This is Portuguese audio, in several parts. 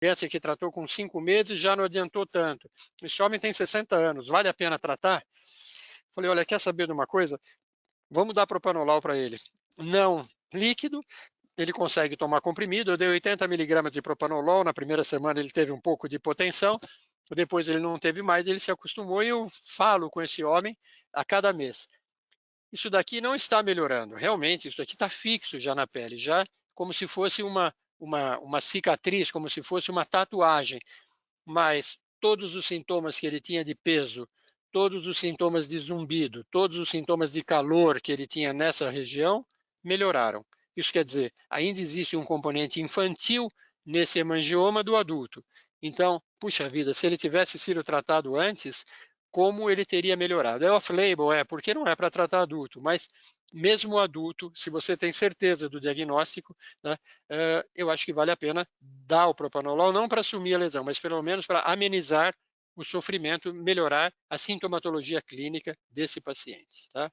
criança que tratou com 5 meses já não adiantou tanto. Esse homem tem 60 anos, vale a pena tratar? Falei, olha, quer saber de uma coisa? Vamos dar propanolol para ele. Não líquido, ele consegue tomar comprimido. Eu dei 80 miligramas de propanolol. Na primeira semana ele teve um pouco de hipotensão. Depois ele não teve mais, ele se acostumou e eu falo com esse homem a cada mês. Isso daqui não está melhorando. Realmente, isso daqui está fixo já na pele, já como se fosse uma cicatriz, como se fosse uma tatuagem. Mas todos os sintomas que ele tinha de peso, todos os sintomas de zumbido, todos os sintomas de calor que ele tinha nessa região, melhoraram. Isso quer dizer, ainda existe um componente infantil nesse hemangioma do adulto. Então, puxa vida, se ele tivesse sido tratado antes, como ele teria melhorado? É off-label, porque não é para tratar adulto, mas mesmo adulto, se você tem certeza do diagnóstico, né, eu acho que vale a pena dar o propanolol, não para assumir a lesão, mas pelo menos para amenizar o sofrimento, melhorar a sintomatologia clínica desse paciente. Tá?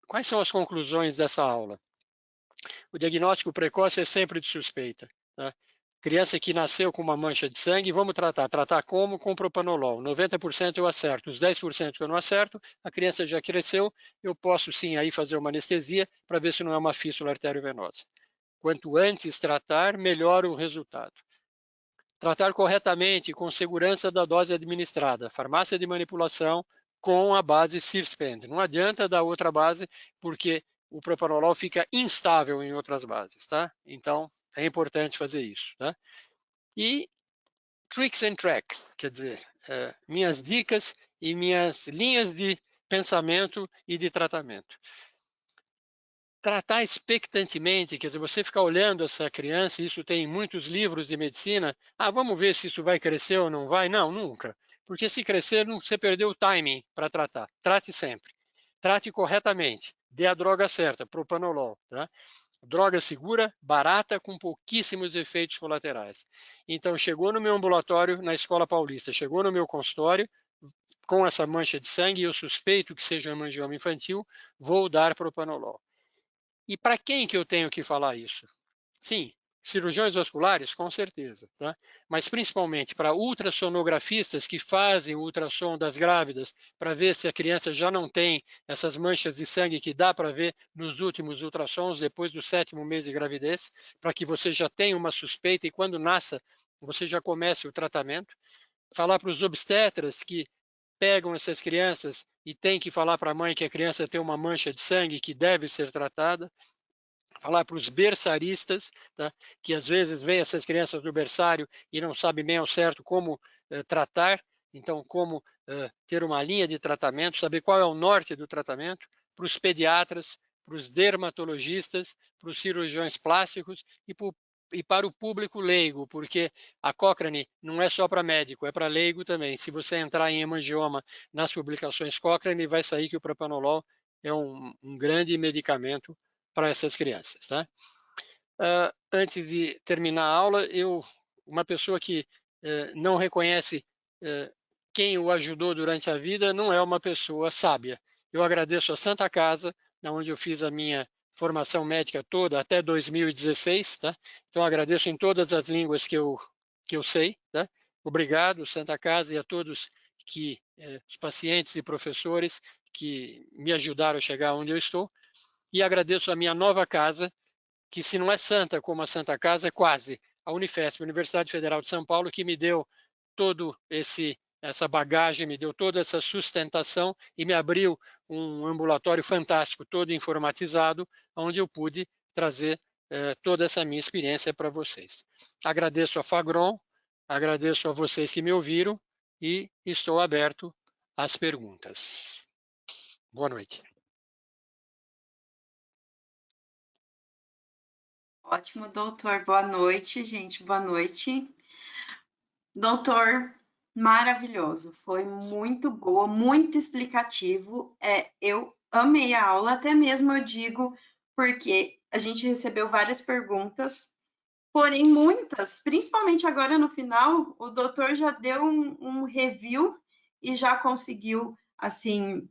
Quais são as conclusões dessa aula? O diagnóstico precoce é sempre de suspeita. Tá? Criança que nasceu com uma mancha de sangue, vamos tratar. Tratar como? Com propanolol. 90% eu acerto. Os 10% que eu não acerto, a criança já cresceu, eu posso sim aí fazer uma anestesia para ver se não é uma fístula arteriovenosa. Quanto antes tratar, melhor o resultado. Tratar corretamente, com segurança da dose administrada. Farmácia de manipulação com a base Cirspend. Não adianta dar outra base, porque o propanolol fica instável em outras bases, tá? Então, é importante fazer isso, tá? E tricks and tracks, quer dizer, minhas dicas e minhas linhas de pensamento e de tratamento. Tratar expectantemente, quer dizer, você ficar olhando essa criança, isso tem em muitos livros de medicina, vamos ver se isso vai crescer ou não vai. Não, nunca. Porque se crescer, você perdeu o timing para tratar. Trate sempre. Trate corretamente. Dê a droga certa, propanolol. Tá? Droga segura, barata, com pouquíssimos efeitos colaterais. Então, chegou no meu ambulatório, na Escola Paulista, chegou no meu consultório, com essa mancha de sangue, e eu suspeito que seja hemangioma infantil, vou dar propanolol. E para quem que eu tenho que falar isso? Sim, cirurgiões vasculares, com certeza, tá? Mas principalmente para ultrassonografistas que fazem o ultrassom das grávidas para ver se a criança já não tem essas manchas de sangue que dá para ver nos últimos ultrassons depois do 7º mês de gravidez, para que você já tenha uma suspeita e quando nasça você já comece o tratamento. Falar para os obstetras que pegam essas crianças e tem que falar para a mãe que a criança tem uma mancha de sangue que deve ser tratada. Falar para os berçaristas, tá? Que às vezes vêm essas crianças do berçário e não sabem bem ao certo como tratar, então como ter uma linha de tratamento, saber qual é o norte do tratamento, para os pediatras, para os dermatologistas, para os cirurgiões plásticos e para o público leigo, porque a Cochrane não é só para médico, é para leigo também. Se você entrar em hemangioma nas publicações Cochrane, vai sair que o propanolol é um grande medicamento para essas crianças. Tá? Antes de terminar a aula, uma pessoa que não reconhece quem o ajudou durante a vida não é uma pessoa sábia. Eu agradeço a Santa Casa, onde eu fiz a minha formação médica toda até 2016. Tá? Então, agradeço em todas as línguas que eu sei. Tá? Obrigado, Santa Casa, e a todos os pacientes e professores que me ajudaram a chegar onde eu estou. E agradeço a minha nova casa, que se não é santa como a Santa Casa, é quase, a Unifesp, Universidade Federal de São Paulo, que me deu todo essa bagagem, me deu toda essa sustentação e me abriu um ambulatório fantástico, todo informatizado, onde eu pude trazer toda essa minha experiência para vocês. Agradeço a Fagron, agradeço a vocês que me ouviram e estou aberto às perguntas. Boa noite. Ótimo, doutor. Boa noite, gente. Boa noite. Doutor, maravilhoso. Foi muito boa, muito explicativo. Eu amei a aula, até mesmo eu digo, porque a gente recebeu várias perguntas, porém muitas, principalmente agora no final, o doutor já deu um review e já conseguiu, assim,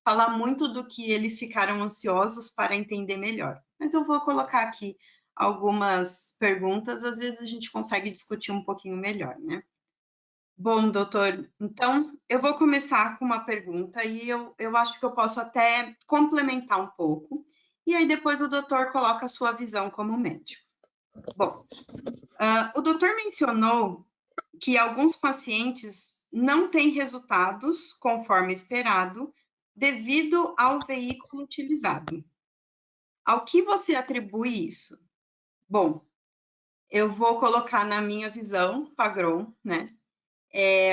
falar muito do que eles ficaram ansiosos para entender melhor. Mas eu vou colocar aqui algumas perguntas, às vezes a gente consegue discutir um pouquinho melhor, né? Bom, doutor, então eu vou começar com uma pergunta e eu acho que eu posso até complementar um pouco, e aí depois o doutor coloca a sua visão como médico. Bom, o doutor mencionou que alguns pacientes não têm resultados conforme esperado devido ao veículo utilizado. Ao que você atribui isso? Bom, eu vou colocar na minha visão, Fagron, né?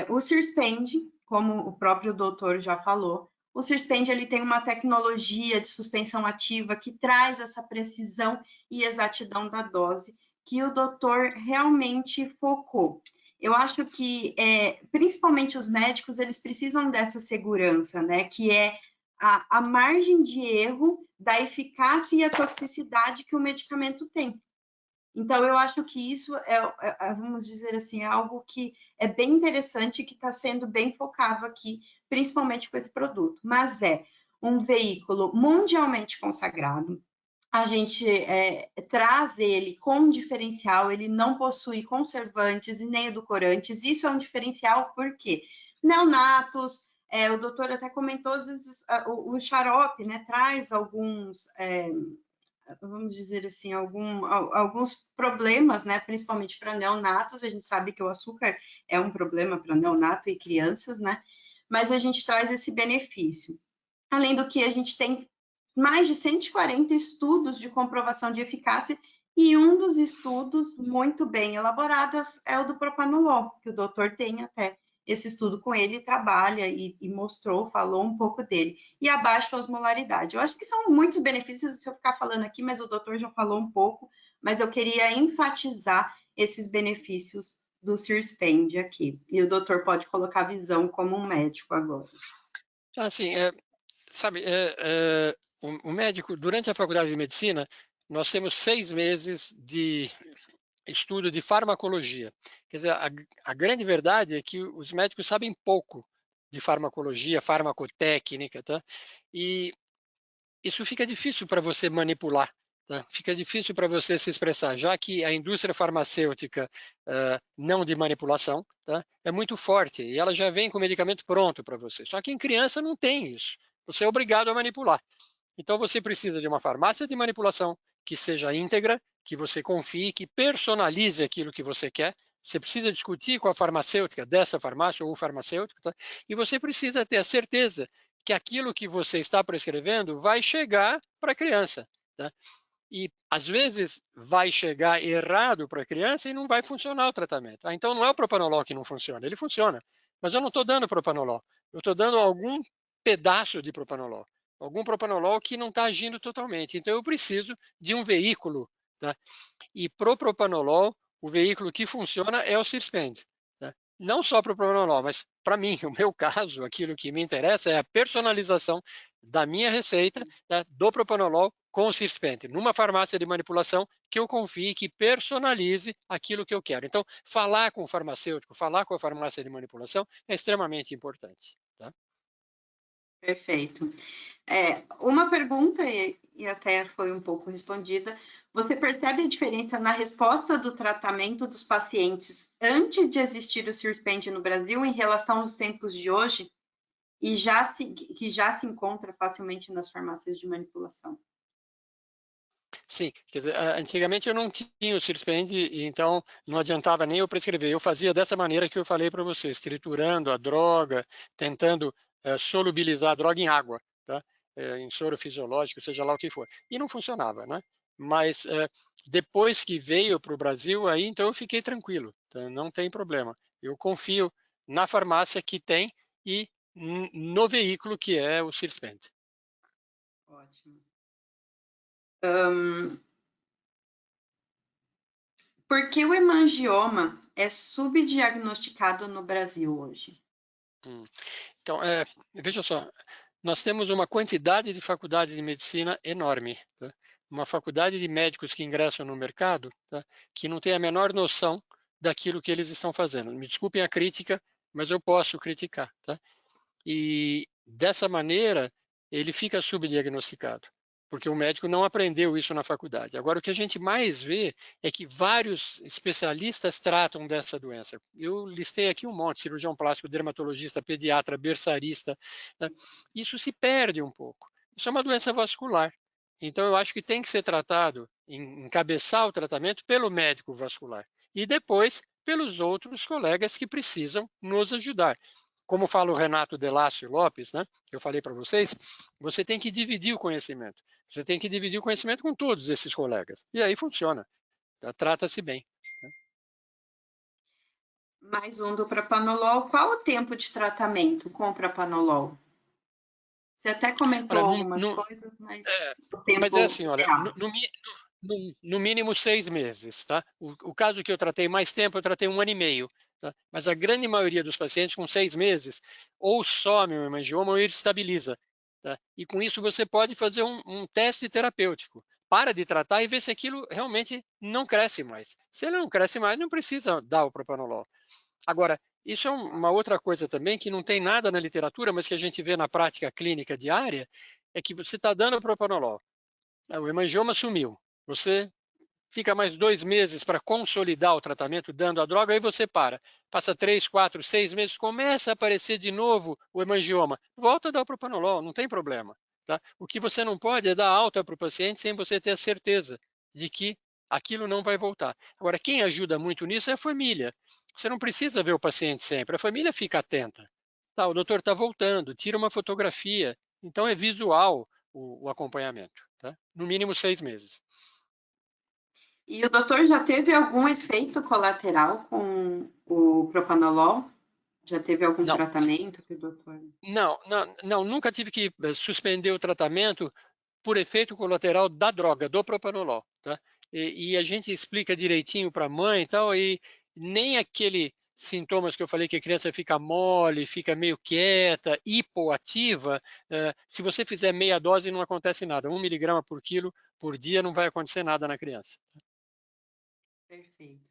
O Cirspend, como o próprio doutor já falou, o Cirspend ele tem uma tecnologia de suspensão ativa que traz essa precisão e exatidão da dose que o doutor realmente focou. Eu acho que, principalmente os médicos, eles precisam dessa segurança, né? Que é a margem de erro da eficácia e a toxicidade que o medicamento tem. Então, eu acho que isso vamos dizer assim, é algo que é bem interessante e que está sendo bem focado aqui, principalmente com esse produto. Mas é um veículo mundialmente consagrado. A gente traz ele com diferencial, ele não possui conservantes e nem edulcorantes. Isso é um diferencial porque neonatos, o doutor até comentou, às vezes o xarope, né, traz alguns vamos dizer assim, alguns problemas, né, principalmente para neonatos. A gente sabe que o açúcar é um problema para neonato e crianças, né, mas a gente traz esse benefício. Além do que, a gente tem mais de 140 estudos de comprovação de eficácia e um dos estudos muito bem elaborados é o do propanolol, que o doutor tem até esse estudo com ele, trabalha e mostrou, falou um pouco dele. E a baixa osmolaridade. Eu acho que são muitos benefícios se eu ficar falando aqui, mas o doutor já falou um pouco, mas eu queria enfatizar esses benefícios do Cirspend aqui. E o doutor pode colocar a visão como um médico agora. Assim, sabe, o médico, durante a faculdade de medicina, nós temos 6 meses de estudo de farmacologia. Quer dizer, a grande verdade é que os médicos sabem pouco de farmacologia, farmacotécnica, tá? E isso fica difícil para você manipular, tá? Fica difícil para você se expressar, já que a indústria farmacêutica não de manipulação, tá? É muito forte e ela já vem com o medicamento pronto para você. Só que em criança não tem isso. Você é obrigado a manipular. Então você precisa de uma farmácia de manipulação que seja íntegra, que você confie, que personalize aquilo que você quer. Você precisa discutir com a farmacêutica dessa farmácia ou o farmacêutico, tá? E você precisa ter a certeza que aquilo que você está prescrevendo vai chegar para a criança, tá? E às vezes vai chegar errado para a criança e não vai funcionar o tratamento. Então não é o propanolol que não funciona, ele funciona, mas eu não estou dando propanolol, eu estou dando algum pedaço de propanolol, algum propanolol que não está agindo totalmente. Então eu preciso de um veículo, tá? E pro propanolol, o veículo que funciona é o Cirspend, tá? Não só para o propanolol, mas para mim, o meu caso, aquilo que me interessa é a personalização da minha receita, tá? Do propanolol com o Cirspend, numa farmácia de manipulação que eu confie, que personalize aquilo que eu quero. Então, falar com o farmacêutico, falar com a farmácia de manipulação é extremamente importante, tá? Perfeito. Uma pergunta, e até foi um pouco respondida, você percebe a diferença na resposta do tratamento dos pacientes antes de existir o Cirspend no Brasil em relação aos tempos de hoje, e que já se encontra facilmente nas farmácias de manipulação? Sim, quer dizer, antigamente eu não tinha o Cirspend, e então não adiantava nem eu prescrever. Eu fazia dessa maneira que eu falei para vocês, triturando a droga, tentando solubilizar a droga em água, tá? Em soro fisiológico, seja lá o que for. E não funcionava, né? Mas depois que veio para o Brasil, aí então eu fiquei tranquilo, tá? Não tem problema. Eu confio na farmácia que tem e no veículo que é o Cirspend. Ótimo. Por que o hemangioma é subdiagnosticado no Brasil hoje? Hum. Então, veja só, nós temos uma quantidade de faculdades de medicina enorme, tá? Uma faculdade de médicos que ingressam no mercado, tá? Que não tem a menor noção daquilo que eles estão fazendo. Me desculpem a crítica, mas eu posso criticar, tá? E dessa maneira ele fica subdiagnosticado. porque o médico não aprendeu isso na faculdade. Agora, o que a gente mais vê é que vários especialistas tratam dessa doença. Eu listei aqui um monte: cirurgião plástico, dermatologista, pediatra, berçarista, né? Isso se perde um pouco. Isso é uma doença vascular. Então, eu acho que tem que ser tratado, encabeçar o tratamento pelo médico vascular e depois pelos outros colegas que precisam nos ajudar. Como fala o Renato Delácio Lopes, né? Eu falei para vocês, você tem que dividir o conhecimento. Você tem que dividir o conhecimento com todos esses colegas. E aí funciona. Trata-se bem. Mais um do propanolol. Qual o tempo de tratamento com o propanolol? Você até comentou Olha, algumas coisas, mas o mas é tempo assim, olha, real. no mínimo 6 meses, tá? O caso que eu tratei mais tempo, eu tratei 1 ano e meio, tá? Mas a grande maioria dos pacientes com 6 meses ou some o hemangioma ou ele estabiliza, tá? E com isso você pode fazer um teste terapêutico. Para de tratar e ver se aquilo realmente não cresce mais. Se ele não cresce mais, não precisa dar o propanolol. Agora, isso é uma outra coisa também que não tem nada na literatura, mas que a gente vê na prática clínica diária, é que você está dando propanolol, o hemangioma sumiu, você fica mais 2 meses para consolidar o tratamento dando a droga, aí você para. Passa 3, 4, 6 meses, começa a aparecer de novo o hemangioma. Volta a dar o propanolol, não tem problema. Tá? O que você não pode é dar alta para o paciente sem você ter a certeza de que aquilo não vai voltar. Agora, quem ajuda muito nisso é a família. Você não precisa ver o paciente sempre, a família fica atenta. Tá, o doutor está voltando, tira uma fotografia. Então é visual o acompanhamento. Tá? No mínimo 6 meses. E o doutor já teve algum efeito colateral com o propanolol? Já teve algum Não, tratamento que o doutor... não, nunca tive que suspender o tratamento por efeito colateral da droga, do propanolol, tá? E a gente explica direitinho para a mãe e tal, e nem aquele sintomas que eu falei que a criança fica mole, fica meio quieta, hipoativa, se você fizer meia dose não acontece nada, 1 miligrama por quilo por dia não vai acontecer nada na criança. Perfeito.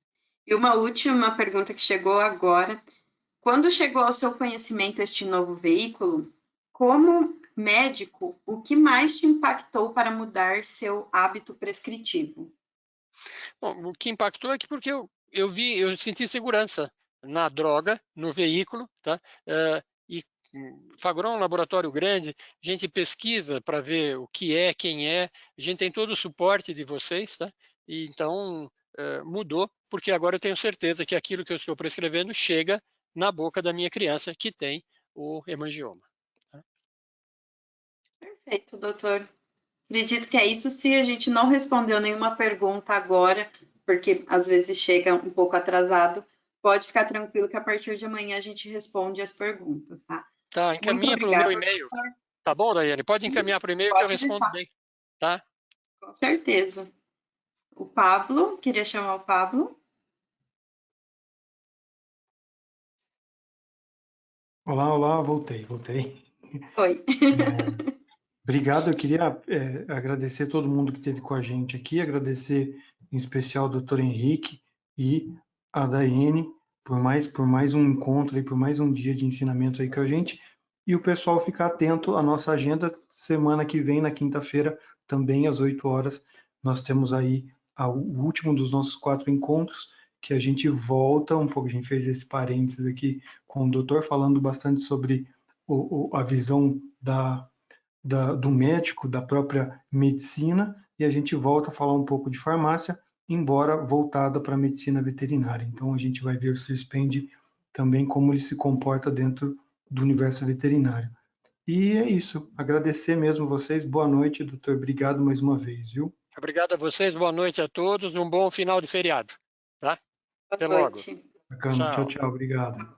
E uma última pergunta que chegou agora. Quando chegou ao seu conhecimento este novo veículo, como médico, o que mais te impactou para mudar seu hábito prescritivo? Bom, o que impactou é que porque eu senti segurança na droga, no veículo, tá? E Fagron é um laboratório grande, a gente pesquisa para ver o que é, quem é, a gente tem todo o suporte de vocês, tá? E então mudou, porque agora eu tenho certeza que aquilo que eu estou prescrevendo chega na boca da minha criança que tem o hemangioma. Tá? Perfeito, doutor. Acredito que é isso. Se a gente não respondeu nenhuma pergunta agora, porque às vezes chega um pouco atrasado, pode ficar tranquilo que a partir de amanhã a gente responde as perguntas, tá? Tá, Muito encaminha para o meu obrigada, e-mail. doutor. Tá bom, Daiane? Pode Sim, encaminhar para o e-mail que eu pode respondo deixar, bem. Tá? com certeza. O Pablo, queria chamar o Pablo. Olá, olá, voltei. Oi. Obrigado, eu queria agradecer todo mundo que esteve com a gente aqui, agradecer em especial ao Dr. Henrique e a Daiane por mais um encontro e por mais um dia de ensinamento aí com a gente, e o pessoal ficar atento à nossa agenda, semana que vem, na quinta-feira, também às 8 horas, nós temos aí o último dos nossos 4 encontros, que a gente volta um pouco, a gente fez esse parênteses aqui com o doutor, falando bastante sobre a visão do médico, da própria medicina, e a gente volta a falar um pouco de farmácia, embora voltada para a medicina veterinária. Então a gente vai ver o SIRSPEND também como ele se comporta dentro do universo veterinário. E é isso, agradecer mesmo vocês, boa noite, doutor, obrigado mais uma vez, viu? Obrigado a vocês, boa noite a todos, um bom final de feriado. Tá? Até Boa logo. noite. Bacana, tchau, Tchau. tchau, obrigado.